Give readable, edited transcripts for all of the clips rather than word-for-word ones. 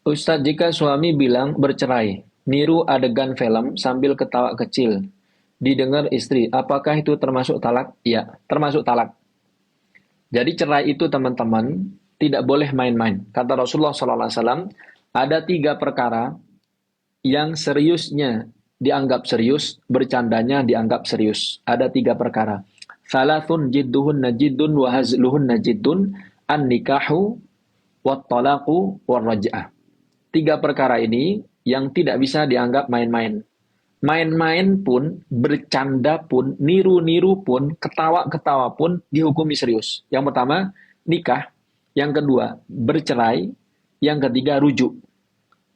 Ustadz, jika suami bilang bercerai, niru adegan film sambil ketawa kecil, didengar istri, apakah itu termasuk talak? Ya, termasuk talak. Jadi cerai itu teman-teman tidak boleh main-main. Kata Rasulullah SAW, ada 3 perkara yang seriusnya dianggap serius, bercandanya dianggap serius. Ada 3 perkara. Thalathun jidduhun najidun wa hazluhun najidun an-nikahu wat-talaqu war-raj'ah. 3 perkara ini yang tidak bisa dianggap main-main. Main-main pun, bercanda pun, niru-niru pun, ketawa-ketawa pun dihukumi serius. Yang pertama, nikah. Yang kedua, bercerai. Yang ketiga, rujuk.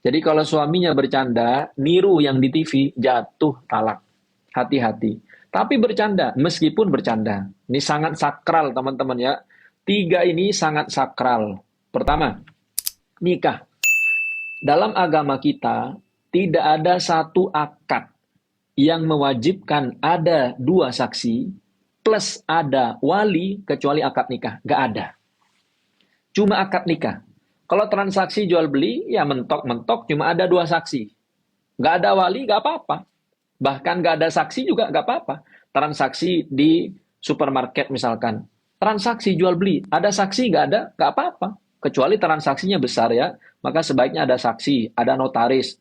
Jadi kalau suaminya bercanda, niru yang di TV, jatuh talak. Hati-hati. Tapi bercanda, meskipun bercanda. Ini sangat sakral teman-teman ya. 3 ini sangat sakral. Pertama, nikah. Dalam agama kita, tidak ada satu akad yang mewajibkan ada 2 saksi plus ada wali kecuali akad nikah. Nggak ada. Cuma akad nikah. Kalau transaksi jual beli, ya mentok-mentok cuma ada 2 saksi. Nggak ada wali, nggak apa-apa. Bahkan nggak ada saksi juga nggak apa-apa. Transaksi di supermarket misalkan. Transaksi jual beli, ada saksi nggak ada, nggak apa-apa. Kecuali transaksinya besar ya, maka sebaiknya ada saksi, ada notaris.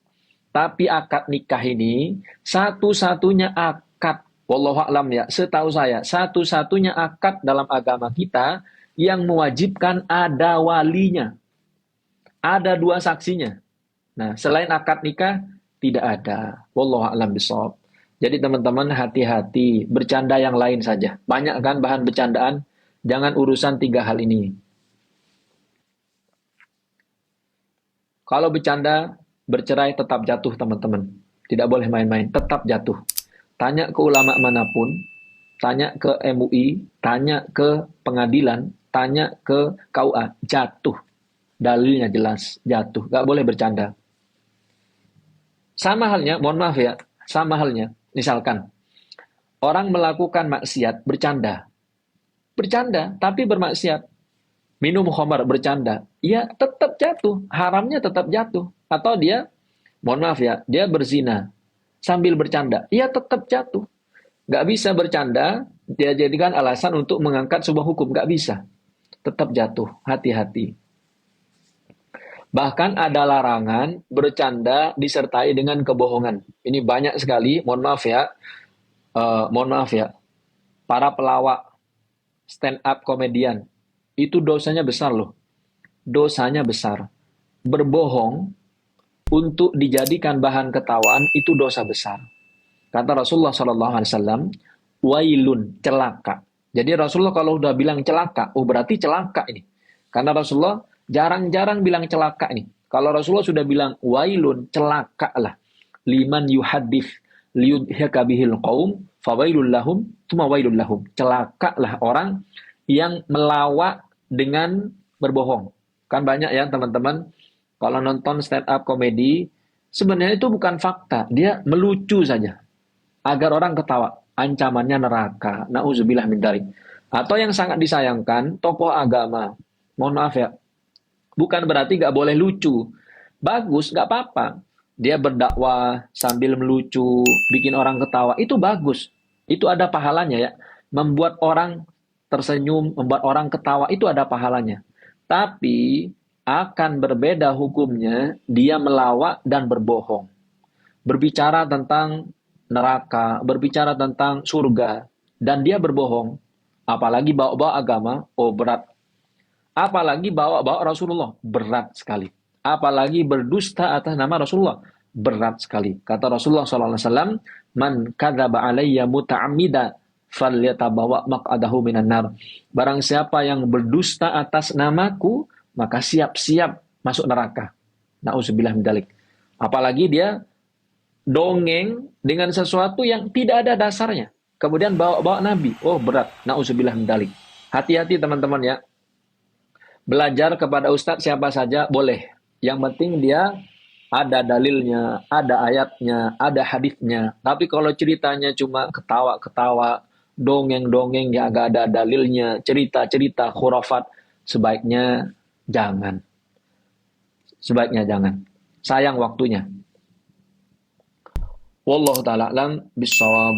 Tapi akad nikah ini satu-satunya akad, wallahu a'lam ya, setahu saya, satu-satunya akad dalam agama kita yang mewajibkan ada walinya. Ada 2 saksinya. Nah, selain akad nikah, tidak ada. Wallahu a'lam bishawab. Jadi teman-teman hati-hati, bercanda yang lain saja. Banyak kan bahan bercandaan, jangan urusan 3 hal ini. Kalau bercanda, bercerai tetap jatuh teman-teman. Tidak boleh main-main, tetap jatuh. Tanya ke ulama manapun, tanya ke MUI, tanya ke pengadilan, tanya ke KUA, jatuh. Dalilnya jelas, jatuh. Gak boleh bercanda. Sama halnya, mohon maaf ya, sama halnya. Misalkan, orang melakukan maksiat, bercanda. Bercanda, tapi bermaksiat. Minum khamar, bercanda, ya tetap jatuh, haramnya tetap jatuh. Atau dia, mohon maaf ya, dia berzina sambil bercanda, ya tetap jatuh. Nggak bisa bercanda, dia jadikan alasan untuk mengangkat sebuah hukum, nggak bisa. Tetap jatuh, hati-hati. Bahkan ada larangan bercanda disertai dengan kebohongan. Ini banyak sekali, mohon maaf ya, para pelawak, stand up komedian, itu dosanya besar loh. Dosanya besar. Berbohong untuk dijadikan bahan ketawaan itu dosa besar. Kata Rasulullah SAW, wailun, celaka. Jadi Rasulullah kalau udah bilang celaka, oh berarti celaka ini. Karena Rasulullah jarang-jarang bilang celaka ini. Kalau Rasulullah sudah bilang wailun, celaka lah. Liman yuhadif liyudhika bihil qaum, fawailul lahum, tuma wailul lahum. Celaka lah orang yang melawak dengan berbohong. Kan banyak ya teman-teman, kalau nonton stand up komedi, sebenarnya itu bukan fakta, dia melucu saja. Agar orang ketawa, ancamannya neraka. Na'udzubillah min dzalik. Atau yang sangat disayangkan, tokoh agama. Mohon maaf ya, bukan berarti nggak boleh lucu. Bagus, nggak apa-apa. Dia berdakwah sambil melucu, bikin orang ketawa, itu bagus. Itu ada pahalanya ya. Membuat orang tersenyum, membuat orang ketawa, itu ada pahalanya. Tapi akan berbeda hukumnya dia melawak dan berbohong. Berbicara tentang neraka, berbicara tentang surga, dan dia berbohong. Apalagi bawa-bawa agama, oh berat. Apalagi bawa-bawa Rasulullah, berat sekali. Apalagi berdusta atas nama Rasulullah, berat sekali. Kata Rasulullah SAW, man kadzaba alayya muta'ammida falyatabawa maq'adahu minan nar. Barang siapa yang berdusta atas namaku, maka siap-siap masuk neraka. Na'udzubillah min dzalik. Apalagi dia dongeng dengan sesuatu yang tidak ada dasarnya. Kemudian bawa-bawa Nabi. Oh berat. Na'udzubillah min dzalik. Hati-hati teman-teman ya. Belajar kepada ustadz siapa saja boleh. Yang penting dia ada dalilnya, ada ayatnya, ada hadisnya. Tapi kalau ceritanya cuma ketawa-ketawa, dongeng-dongeng yang gak ada dalilnya, cerita-cerita khurafat, sebaiknya jangan. Sebaiknya jangan. Sayang waktunya. Wallahu taala alam bisawab.